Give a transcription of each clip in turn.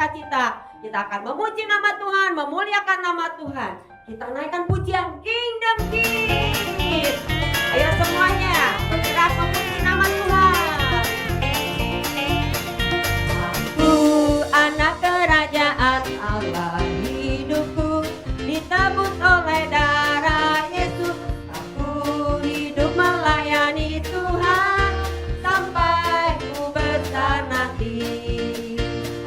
sukacita. Kita akan memuji nama Tuhan, memuliakan nama Tuhan. Kita naikkan pujian Kingdom King. Ayo semuanya bergerak memuji nama Tuhan. Aku anak kerajaan Allah, hidupku ditebus oleh darah Yesus. Aku hidup melayani Tuhan sampai ku besar nanti.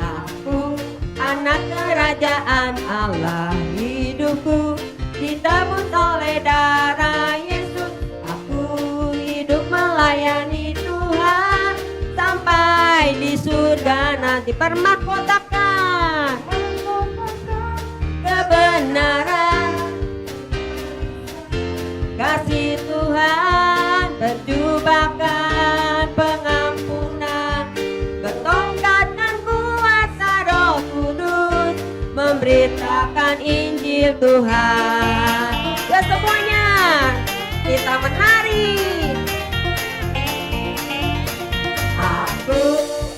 Aku anak kerajaan Allah, hidupku ditebus oleh darah Yesus. Aku hidup melayani Tuhan sampai di surga nanti. Permahkotakan kebenaran, kasih Tuhan berjubahkan pengampunan, bertongkat dan kuasa Roh Kudus memberitakan Injil Tuhan. Ya semuanya kita menari. Aku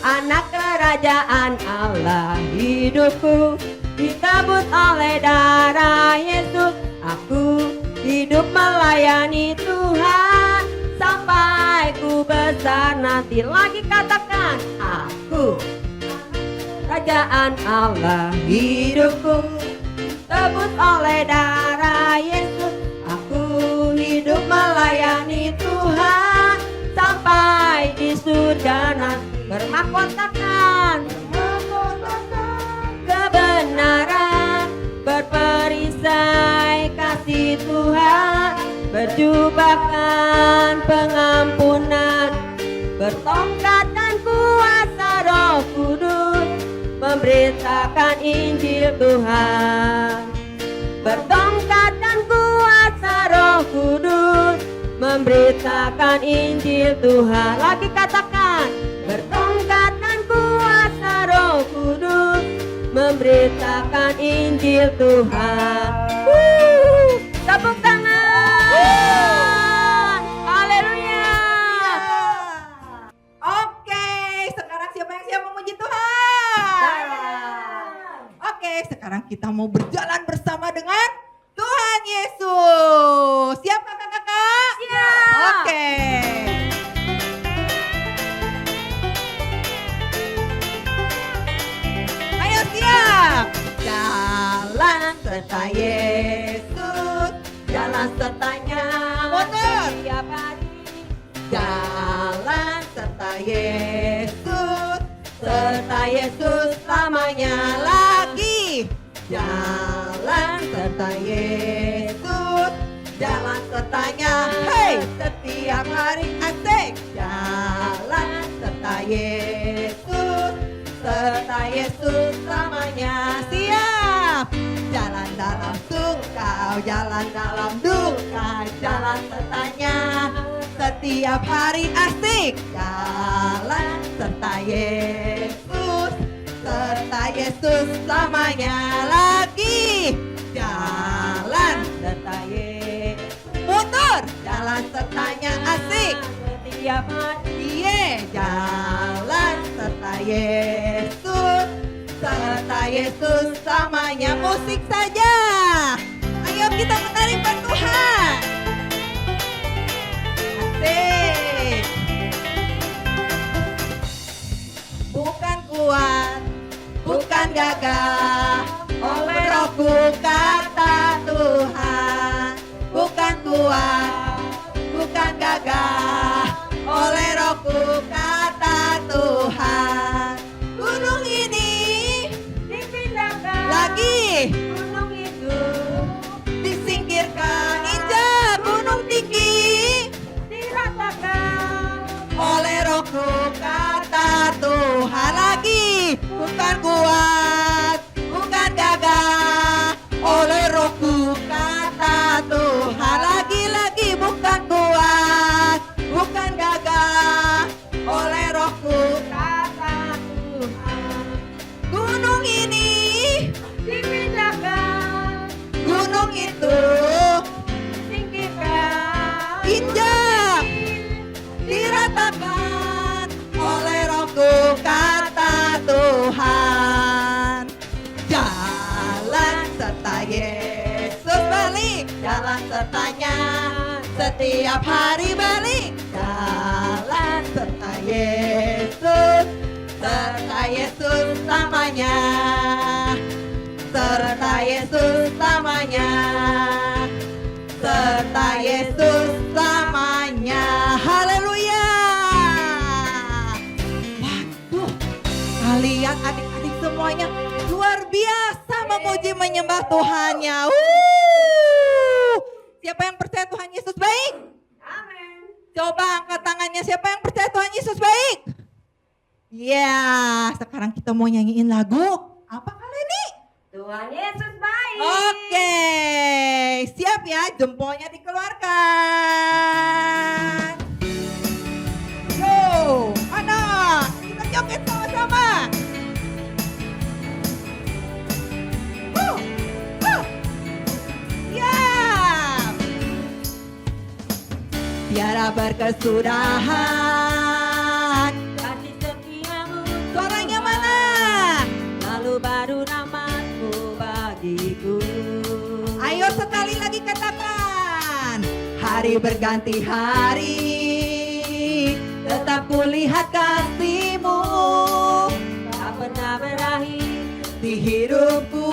anak kerajaan Allah, hidupku ditebus oleh darah Yesus. Aku hidup melayani Tuhan sampai ku besar nanti. Lagi katakan, aku kerajaan Allah, hidupku tebus oleh darah Yesus. Aku hidup melayani Tuhan sampai di surga nanti. Bermahkotakan kebenaran, berperisai kasih Tuhan, berjubahkan pengampunan, bertongkat dan kuasa Roh Kudus memberitakan Injil Tuhan. Bertongkat dan kuasa Roh Kudus memberitakan Injil Tuhan. Lagi katakan, bertongkat dan kuasa Roh Kudus memberitakan Injil Tuhan. Tepuk tangan. Haleluya. Oke, sekarang siapa yang siap memuji Tuhan? Oke, sekarang kita mau berjalan bersama dengan Tuhan Yesus. Siap kakak-kakak? Siap. Oke. Ayo siap. Jalan serta Yesus, jalan sertanya setiap hari. Jalan serta Yesus lamanya lagi. Jalan serta Yesus, jalan sertanya, hey, setiap hari asik. Jalan serta Yesus lamanya. Siap. Jalan dalam suka, jalan dalam duka, jalan sertanya setiap hari asik. Jalan serta Yesus lamanya lagi. Jalan serta Yesus, muter, jalan sertanya asik setiap hari. Jalan serta Yesus samanya. Musik saja. Ayo kita menari buat Tuhan. Asik. Bukan kuat, bukan gagah, oleh Rohku kata Tuhan. Bukan kuat, bukan gagah, oleh Rohku kata Tuhan. Gunung ini dipindahkan lagi, gunung itu disingkirkan. Injak gunung tinggi diratakan oleh Rohku kata Tuhan. Lagi, bukan kuat, bukan gagah, oleh Rohku kata Tuhan. Lagi-lagi, bukan kuat, bukan gagah, oleh Rohku kata setiap hari berjalan serta Yesus selamanya, serta Yesus selamanya, serta Yesus selamanya. Haleluya. Waduh, kalian adik-adik semuanya luar biasa memuji menyembah Tuhannya. Siapa yang percaya Tuhan Yesus baik? Amin. Coba angkat tangannya, siapa yang percaya Tuhan Yesus baik? Ya, sekarang kita mau nyanyiin lagu. Apa kalian nih? Tuhan Yesus baik. Oke, siap ya, jempolnya dikeluarkan. Yo, anak, kita joget sama-sama. Siap. Tiada berkesudahan. Kasih setiamu. Suaranya mana? Lalu baru namamu bagiku. Ayo sekali lagi katakan. Hari berganti hari, tetap kulihat kasih-Mu. Tak pernah berakhir Di hidupku.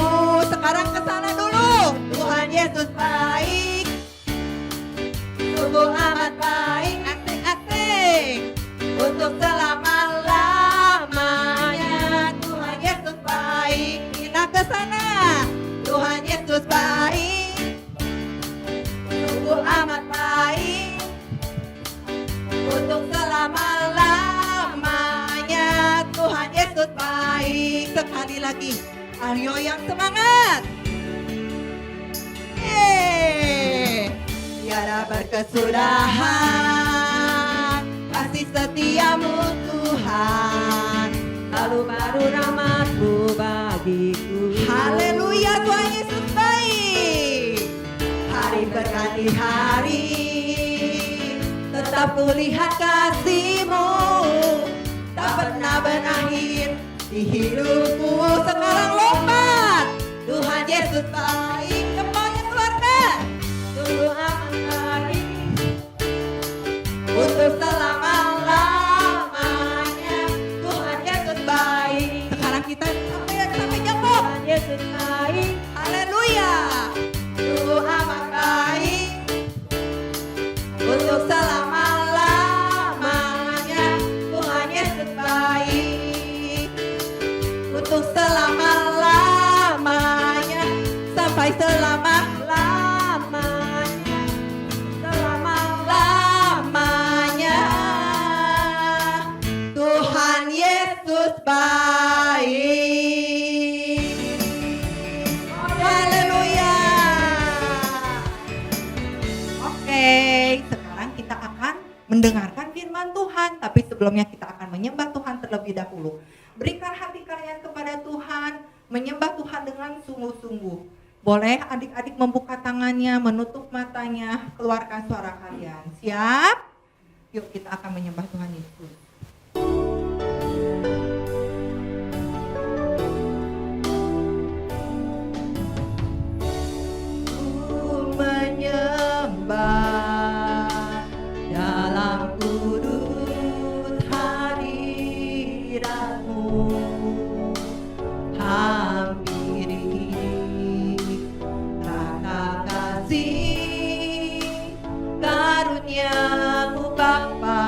Sekarang ke sana dulu. Tuhan Yesus baik, sungguh amat baik. Asik-asik. Untuk selama-lamanya Tuhan Yesus baik. Kita ke sana. Tuhan Yesus baik, sungguh amat baik. Untuk selama-lamanya Tuhan Yesus baik. Sekali lagi, ayo yang semangat. Tiada berkesudahan kasih setiamu Tuhan, lalu baru rahmatmu bagiku. haleluya. Tuhan Yesus baik. Hari berganti hari, tetap kulihat kasih-Mu. Tak pernah berakhir di hidupku. Sekarang lompat. Tuhan Yesus baik. Jempolnya keluarkan. Sungguh amat baik. Untuk selama-lamanya Tuhan Yesus baik. Sekarang kita sampai jempol. Tuhan Yesus baik. Haleluya. Sungguh amat baik. Untuk selama-lamanya Tuhan Yesus baik. Untuk selama-lamanya, sampai selama-lamanya, selama-lamanya Tuhan Yesus baik. Haleluya. Oke, sekarang kita akan mendengarkan firman Tuhan. Tapi sebelumnya kita akan menyembah Tuhan terlebih dahulu. Berikan hati kalian kepada Tuhan, menyembah Tuhan dengan sungguh-sungguh. Boleh adik-adik membuka tangannya, menutup matanya, keluarkan suara kalian. Siap? Yuk kita akan menyembah Tuhan Yesus. Ku menyembah dalam kudus hadirat-Mu. Hampiri rasa kasih karunia-Mu Bapa.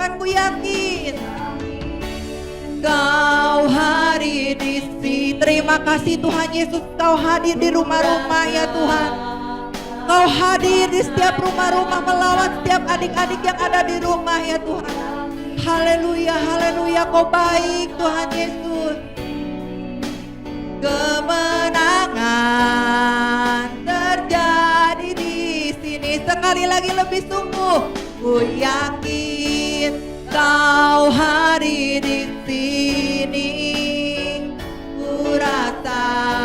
katakan ku yakin. Kau hadir di sini. Terima kasih Tuhan Yesus, Kau hadir di rumah-rumah ya Tuhan. Kau hadir di setiap rumah-rumah, melawat setiap adik-adik yang ada di rumah ya Tuhan. Haleluya, haleluya, Kau baik Tuhan Yesus. Kemenangan terjadi di sini. Sekali lagi lebih sungguh, ku yakin Kau hadir di sini. Ku rasakan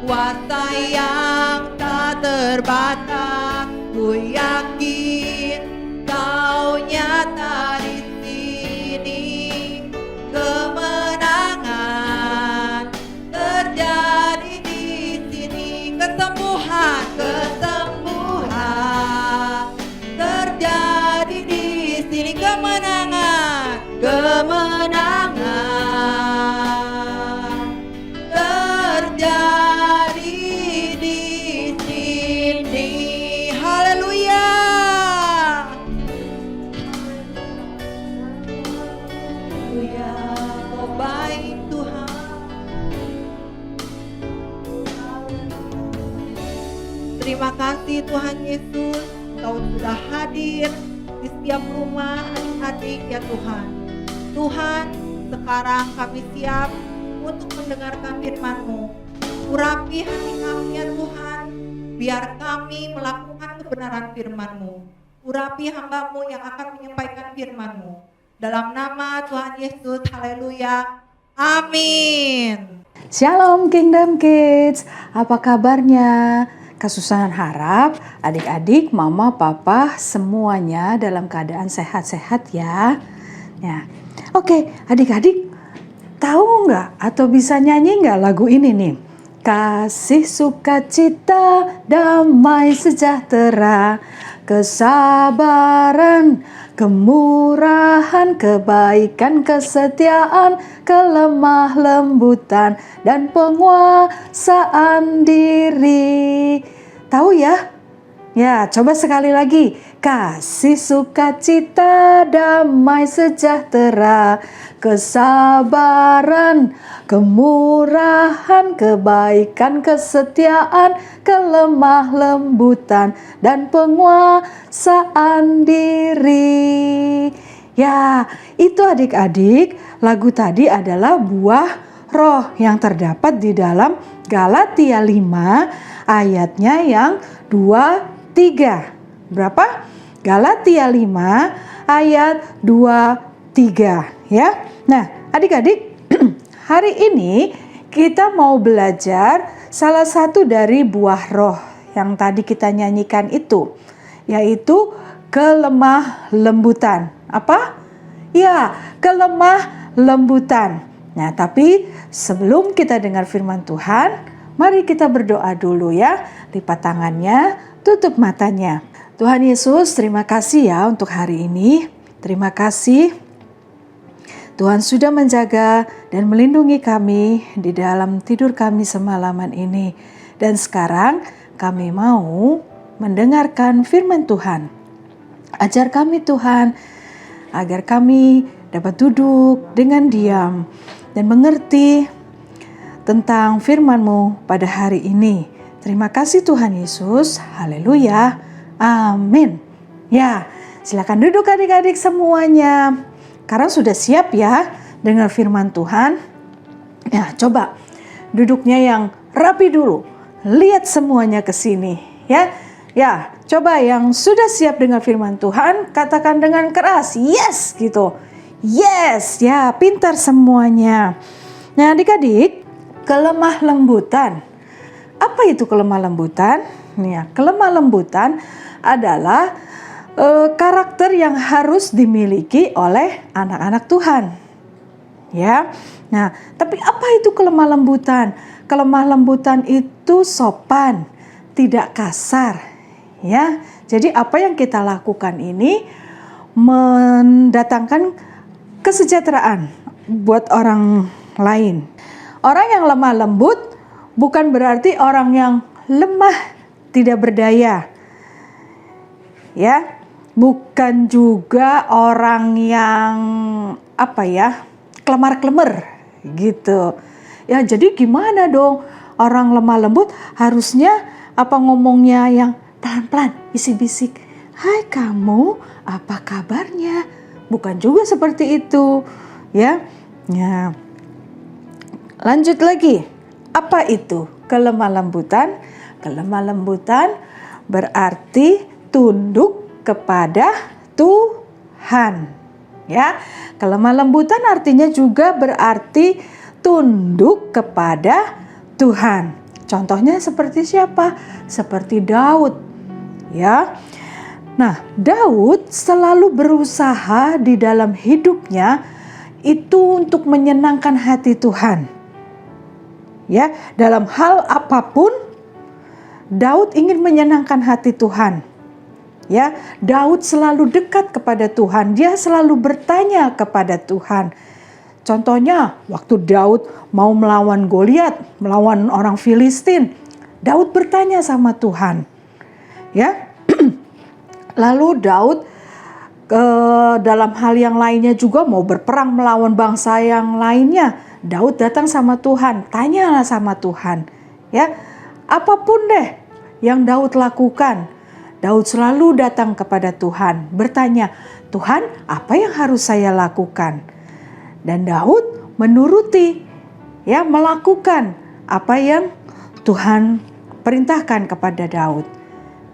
kuasa yang tak terbatas. Ku yakin Kau nyata di sini. Kemenangan terjadi di sini. Kesembuhan, kesembuhan terjadi di sini. Kemenangan, kemenangan terjadi di sini. Haleluya. Haleluya, Kau baik Tuhan. Terima kasih Tuhan Yesus, Kau sudah hadir di setiap rumah adik-adik ya Tuhan. Tuhan, sekarang kami siap untuk mendengarkan firman-Mu. Urapi hati kami ya Tuhan, biar kami melakukan kebenaran firman-Mu. Urapi hamba-Mu yang akan menyampaikan firman-Mu. Dalam nama Tuhan Yesus, haleluya, amin. Shalom Kingdom Kids, apa kabarnya? Kasusahan harap adik-adik, mama, papa semuanya dalam keadaan sehat-sehat ya. Oke, adik-adik tahu nggak atau bisa nyanyi nggak lagu ini nih? Kasih, sukacita, damai, sejahtera, kesabaran, kemurahan, kebaikan, kesetiaan, kelemah lembutan, dan penguasaan diri. Tahu ya? Ya, coba sekali lagi. Kasih, sukacita, damai, sejahtera, kesabaran, kemurahan, kebaikan, kesetiaan, kelemah lembutan, dan penguasaan diri. Ya, itu adik-adik, lagu tadi adalah buah roh yang terdapat di dalam Galatia 5 ayatnya yang 2-3. Berapa? Galatia 5 ayat 2-3 ya. Nah, adik-adik, hari ini kita mau belajar salah satu dari buah roh yang tadi kita nyanyikan itu, yaitu kelemah lembutan. Apa? Ya, kelemah lembutan. Nah, tapi sebelum kita dengar firman Tuhan, mari kita berdoa dulu ya. Lipat tangannya, tutup matanya. Tuhan Yesus, terima kasih ya untuk hari ini. Terima kasih Tuhan sudah menjaga dan melindungi kami di dalam tidur kami semalaman ini. Dan sekarang kami mau mendengarkan firman Tuhan. Ajar kami Tuhan, agar kami dapat duduk dengan diam dan mengerti tentang firman-Mu pada hari ini. Terima kasih Tuhan Yesus. Haleluya. Amin. Ya, silakan duduk adik-adik semuanya. Sekarang sudah siap ya dengar firman Tuhan? Ya, coba duduknya yang rapi dulu. Lihat semuanya ke sini ya. Ya, coba yang sudah siap dengar firman Tuhan, katakan dengan keras, yes gitu. Yes, ya pintar semuanya. Nah adik-adik, kelemah lembutan. Apa itu kelemah lembutan? Ya, kelemah lembutan adalah karakter yang harus dimiliki oleh anak-anak Tuhan. Ya. Nah, tapi apa itu kelemah lembutan? Kelemah lembutan itu sopan, tidak kasar. Ya. Jadi apa yang kita lakukan ini mendatangkan kesejahteraan buat orang lain. Orang yang lemah lembut bukan berarti orang yang lemah, tidak berdaya. Ya. bukan juga orang yang kelemar-kelemar gitu. Ya, jadi gimana dong? Orang lemah lembut harusnya ngomongnya yang pelan-pelan, bisik-bisik. Hai kamu, apa kabarnya? Bukan juga seperti itu, ya. Ya. Lanjut lagi. Apa itu kelemah lembutan? Kelemah lembutan berarti tunduk kepada Tuhan. Ya. Kelemah lembutan artinya juga berarti tunduk kepada Tuhan. Contohnya seperti siapa? Seperti Daud. Ya. Nah, Daud selalu berusaha di dalam hidupnya itu untuk menyenangkan hati Tuhan. Ya, dalam hal apapun Daud ingin menyenangkan hati Tuhan. Ya, Daud selalu dekat kepada Tuhan. Dia selalu bertanya kepada Tuhan. Contohnya, waktu Daud mau melawan Goliat, melawan orang Filistin, Daud bertanya sama Tuhan. Ya. Lalu Daud dalam hal yang lainnya juga mau berperang melawan bangsa yang lainnya. Daud datang sama Tuhan, tanyalah sama Tuhan. Ya, apapun deh yang Daud lakukan, Daud selalu datang kepada Tuhan, bertanya, Tuhan, apa yang harus saya lakukan? Dan Daud menuruti, ya, melakukan apa yang Tuhan perintahkan kepada Daud.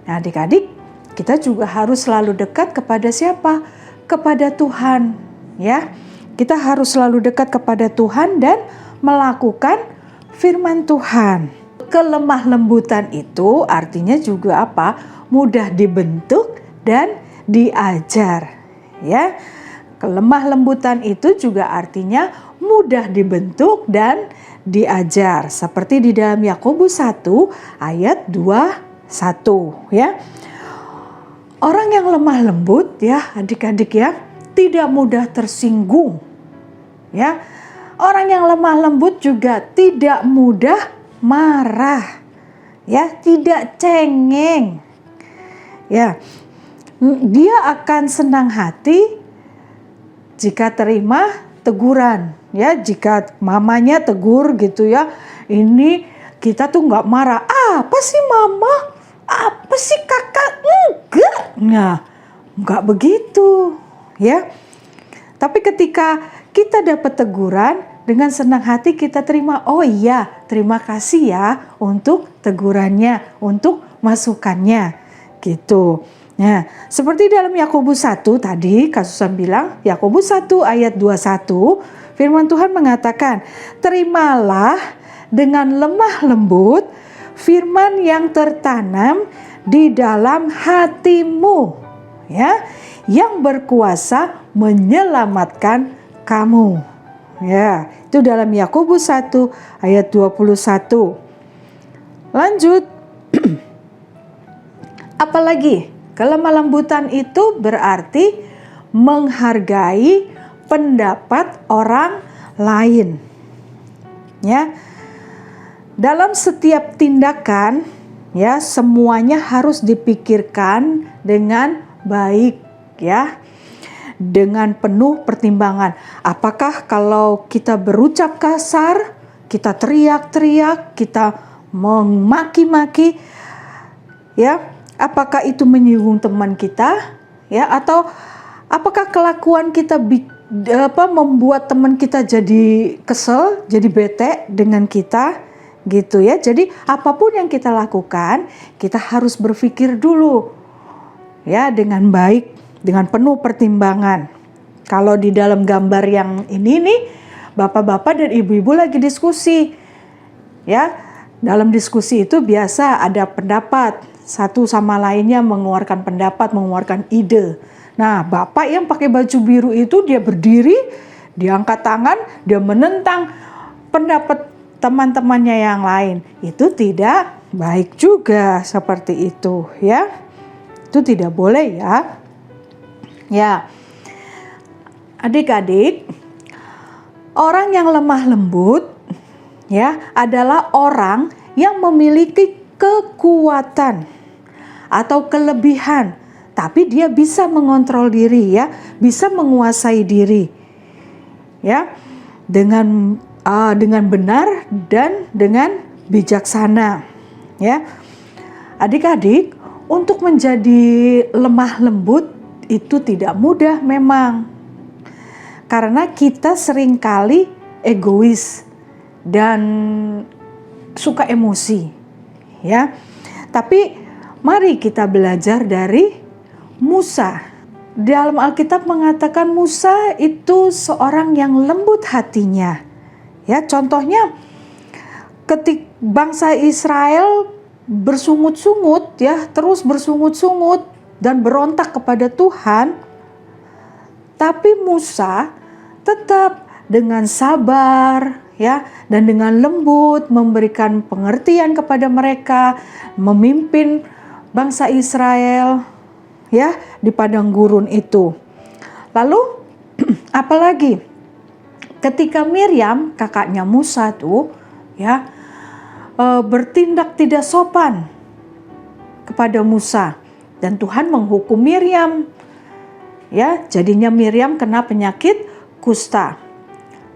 Nah, adik-adik, kita juga harus selalu dekat kepada siapa? Kepada Tuhan, ya. Kita harus selalu dekat kepada Tuhan dan melakukan firman Tuhan. Kelemah lembutan itu artinya juga apa? Mudah dibentuk dan diajar, ya. Kelemah lembutan itu juga artinya mudah dibentuk dan diajar. Seperti di dalam Yakobus 1 ayat 21, ya. Orang yang lemah lembut, ya adik-adik ya, tidak mudah tersinggung. Ya. Orang yang lemah lembut juga tidak mudah marah. Ya, tidak cengeng. Ya. Dia akan senang hati jika terima teguran. Ya, jika mamanya tegur gitu ya. Ini kita tuh nggak marah. Apa sih mama? Apa sih kakak? Enggak. Nah, enggak begitu, ya. Tapi ketika kita dapat teguran, dengan senang hati kita terima. Oh iya, terima kasih ya untuk tegurannya, untuk masukannya, gitu. Nah, seperti dalam Yakobus 1 tadi, Kasusan bilang, Yakobus 1 ayat 21, firman Tuhan mengatakan, terimalah dengan lemah lembut firman yang tertanam di dalam hatimu, ya, yang berkuasa menyelamatkan kamu. Ya, itu dalam Yakobus 1 ayat 21. Lanjut. Apalagi kelemah lembutan itu berarti menghargai pendapat orang lain. Ya. Dalam setiap tindakan, ya, semuanya harus dipikirkan dengan baik, ya. Dengan penuh pertimbangan. Apakah kalau kita berucap kasar, kita teriak-teriak, kita memaki-maki, ya, apakah itu menyinggung teman kita, ya, atau apakah kelakuan kita membuat teman kita jadi kesel, jadi bete dengan kita, gitu ya. Jadi apapun yang kita lakukan, kita harus berpikir dulu, ya, dengan baik, dengan penuh pertimbangan. Kalau di dalam gambar yang ini nih, bapak-bapak dan ibu-ibu lagi diskusi, ya. Dalam diskusi itu biasa ada pendapat, satu sama lainnya mengeluarkan pendapat, mengeluarkan ide. Nah, bapak yang pakai baju biru itu dia berdiri, dia angkat tangan, dia menentang pendapat teman-temannya yang lain. Itu tidak baik juga seperti itu, ya. Itu tidak boleh, ya. Ya. Adik-adik, orang yang lemah lembut, ya, adalah orang yang memiliki kekuatan atau kelebihan tapi dia bisa mengontrol diri ya, bisa menguasai diri ya, dengan benar dan dengan bijaksana ya. Adik-adik, untuk menjadi lemah lembut itu tidak mudah memang, karena kita seringkali egois dan suka emosi ya. Tapi mari kita belajar dari Musa. Dalam Alkitab mengatakan Musa itu seorang yang lembut hatinya. Ya, contohnya ketika bangsa Israel bersungut-sungut ya, terus bersungut-sungut dan berontak kepada Tuhan, tapi Musa tetap dengan sabar ya, dan dengan lembut memberikan pengertian kepada mereka, memimpin bangsa Israel ya di padang gurun itu. Lalu apalagi ketika Miriam kakaknya Musa tuh ya bertindak tidak sopan kepada Musa, dan Tuhan menghukum Miriam ya, jadinya Miriam kena penyakit kusta.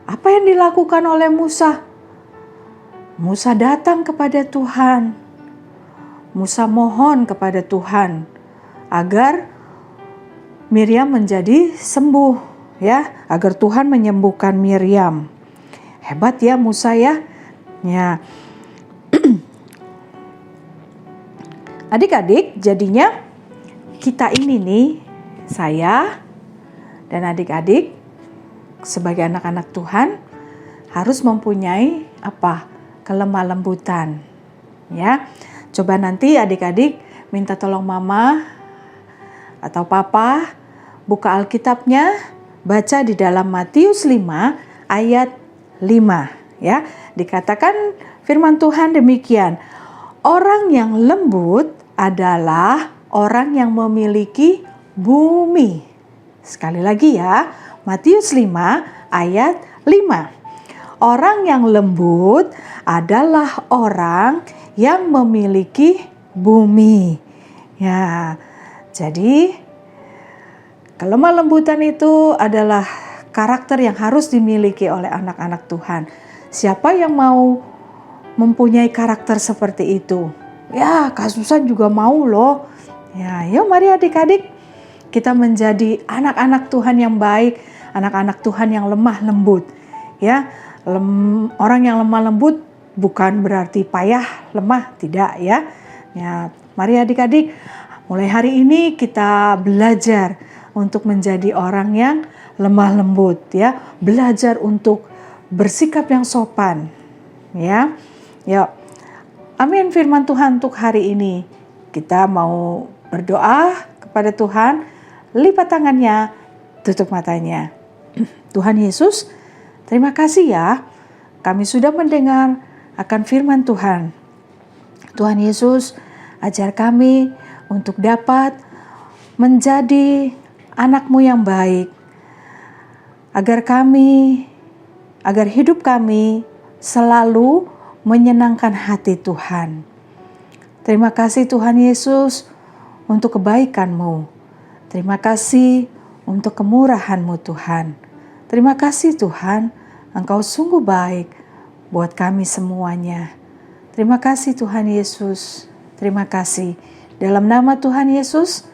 Apa yang dilakukan oleh Musa? Musa datang kepada Tuhan. Musa mohon kepada Tuhan agar Miriam menjadi sembuh ya, agar Tuhan menyembuhkan Miriam. Hebat ya Musa ya. Ya. Adik-adik, jadinya kita ini nih, saya dan adik-adik sebagai anak-anak Tuhan harus mempunyai apa? Kelemah lembutan. Ya. Coba nanti adik-adik minta tolong mama atau papa buka Alkitabnya, baca di dalam Matius 5 ayat 5 ya. Dikatakan firman Tuhan demikian. Orang yang lembut adalah orang yang memiliki bumi. Sekali lagi ya, Matius 5 ayat 5. Orang yang lembut adalah orang yang memiliki bumi. Ya, jadi kelemah lembutan itu adalah karakter yang harus dimiliki oleh anak-anak Tuhan. Siapa yang mau mempunyai karakter seperti itu? Ya, Kak Susan juga mau loh. Ya, yuk mari adik-adik kita menjadi anak-anak Tuhan yang baik, anak-anak Tuhan yang lemah lembut. Ya, orang yang lemah lembut bukan berarti payah, lemah, tidak ya. Ya, mari adik-adik, mulai hari ini kita belajar untuk menjadi orang yang lemah lembut ya, belajar untuk bersikap yang sopan ya. Yuk, amin firman Tuhan untuk hari ini. Kita mau berdoa kepada Tuhan, lipat tangannya, tutup matanya. Tuhan Yesus, terima kasih ya, kami sudah mendengar akan firman Tuhan. Tuhan Yesus, ajar kami untuk dapat menjadi anak-Mu yang baik, agar hidup kami selalu menyenangkan hati Tuhan. Terima kasih Tuhan Yesus untuk kebaikan-Mu. Terima kasih untuk kemurahan-Mu Tuhan. Terima kasih Tuhan, Engkau sungguh baik buat kami semuanya. Terima kasih Tuhan Yesus. Terima kasih. Dalam nama Tuhan Yesus,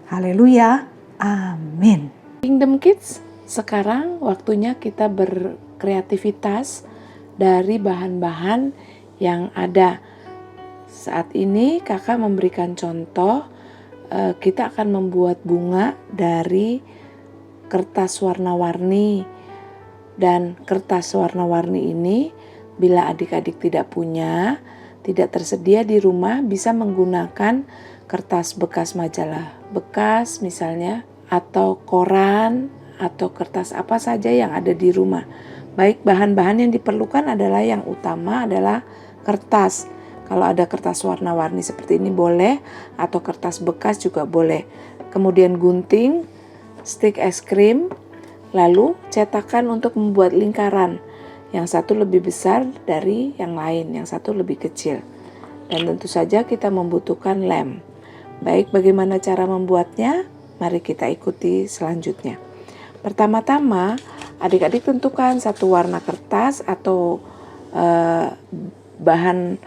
haleluya, amin. Kingdom Kids, sekarang waktunya kita berkreativitas dari bahan-bahan yang ada. Saat ini kakak memberikan contoh, kita akan membuat bunga dari kertas warna-warni. Dan kertas warna-warni ini bila adik-adik tidak punya, tidak tersedia di rumah, bisa menggunakan kertas bekas majalah bekas misalnya, atau koran, atau kertas apa saja yang ada di rumah. Baik, bahan-bahan yang diperlukan adalah yang utama adalah kertas. Kalau ada kertas warna-warni seperti ini boleh, atau kertas bekas juga boleh. Kemudian gunting, stik es krim, lalu cetakan untuk membuat lingkaran. Yang satu lebih besar dari yang lain, yang satu lebih kecil. Dan tentu saja kita membutuhkan lem. Baik, bagaimana cara membuatnya? Mari kita ikuti selanjutnya. Pertama-tama, adik-adik tentukan satu warna kertas atau bahan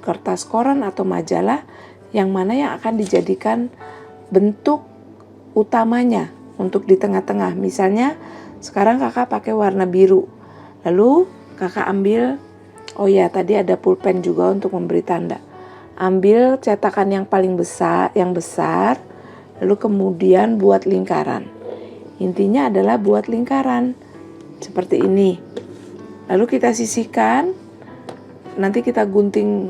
kertas koran atau majalah yang mana yang akan dijadikan bentuk utamanya untuk di tengah-tengah. Misalnya sekarang kakak pakai warna biru, lalu kakak ambil, oh ya tadi ada pulpen juga untuk memberi tanda. Ambil cetakan yang paling besar, lalu kemudian buat lingkaran. Intinya adalah buat lingkaran seperti ini. Lalu kita sisihkan, nanti kita gunting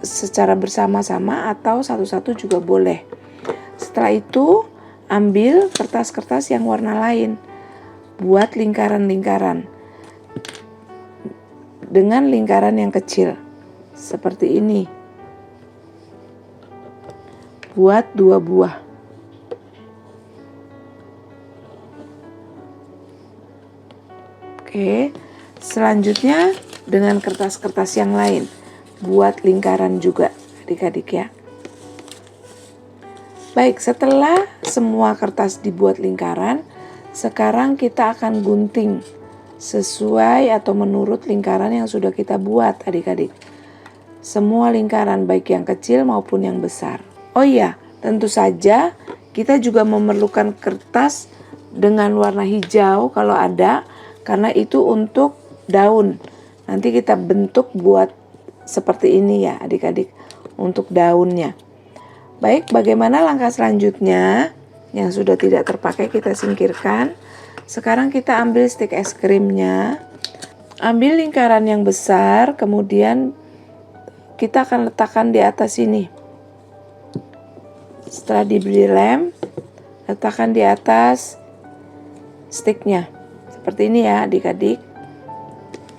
secara bersama-sama atau satu-satu juga boleh. Setelah itu ambil kertas-kertas yang warna lain, buat lingkaran-lingkaran dengan lingkaran yang kecil seperti ini. Buat 2 buah. Oke, selanjutnya dengan kertas-kertas yang lain, buat lingkaran juga adik-adik ya. Baik, setelah semua kertas dibuat lingkaran, sekarang kita akan gunting sesuai atau menurut lingkaran yang sudah kita buat adik-adik. Semua lingkaran baik yang kecil maupun yang besar. Oh iya, tentu saja kita juga memerlukan kertas dengan warna hijau kalau ada, karena itu untuk daun. Nanti kita bentuk buat seperti ini ya adik-adik untuk daunnya. Baik, bagaimana langkah selanjutnya? Yang sudah tidak terpakai kita singkirkan. Sekarang kita ambil stik es krimnya. Ambil lingkaran yang besar, kemudian kita akan letakkan di atas ini. Setelah diberi lem, letakkan di atas stiknya. Seperti ini ya adik-adik.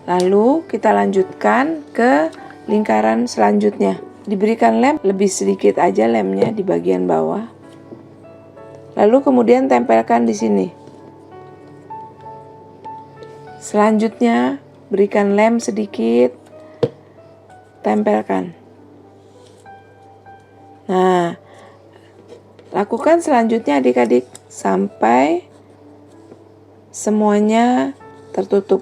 Lalu kita lanjutkan ke lingkaran selanjutnya. Diberikan lem, lebih sedikit aja lemnya di bagian bawah. Lalu kemudian tempelkan di sini. Selanjutnya berikan lem sedikit, tempelkan. Nah, lakukan selanjutnya adik-adik sampai semuanya tertutup.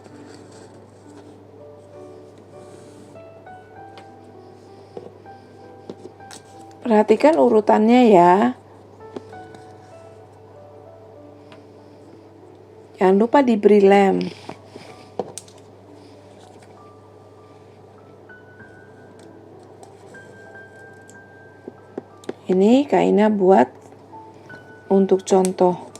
Perhatikan urutannya ya. Jangan lupa diberi lem. Ini Kak Ina buat untuk contoh.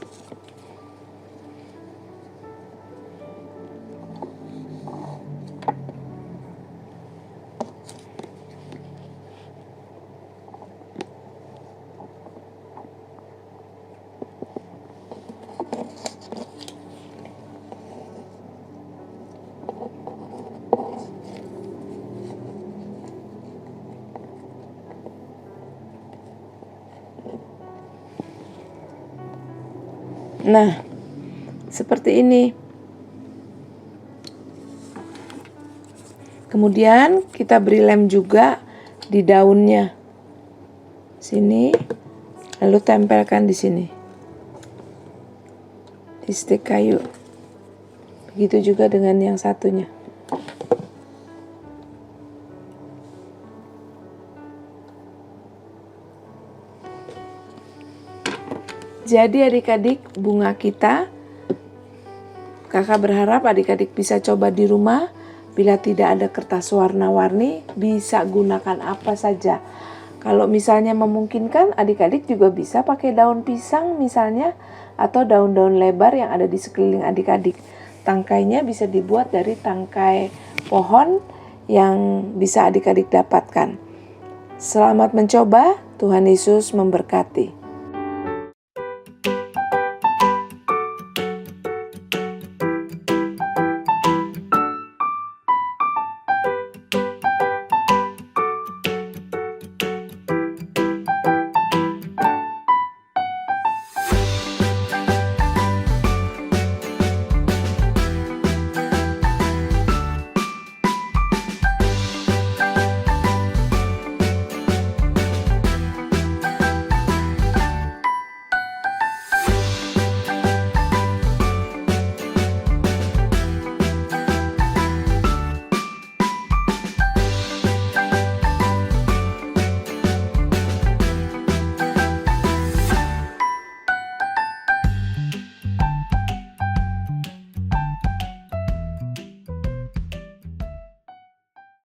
Nah, seperti ini. Kemudian kita beri lem juga di daunnya. Sini, lalu tempelkan di sini. Di stik kayu. Begitu juga dengan yang satunya. Jadi adik-adik, bunga kita, kakak berharap adik-adik bisa coba di rumah. Bila tidak ada kertas warna-warni, bisa gunakan apa saja. Kalau misalnya memungkinkan, adik-adik juga bisa pakai daun pisang misalnya, atau daun-daun lebar yang ada di sekeliling adik-adik. Tangkainya bisa dibuat dari tangkai pohon yang bisa adik-adik dapatkan. Selamat mencoba, Tuhan Yesus memberkati.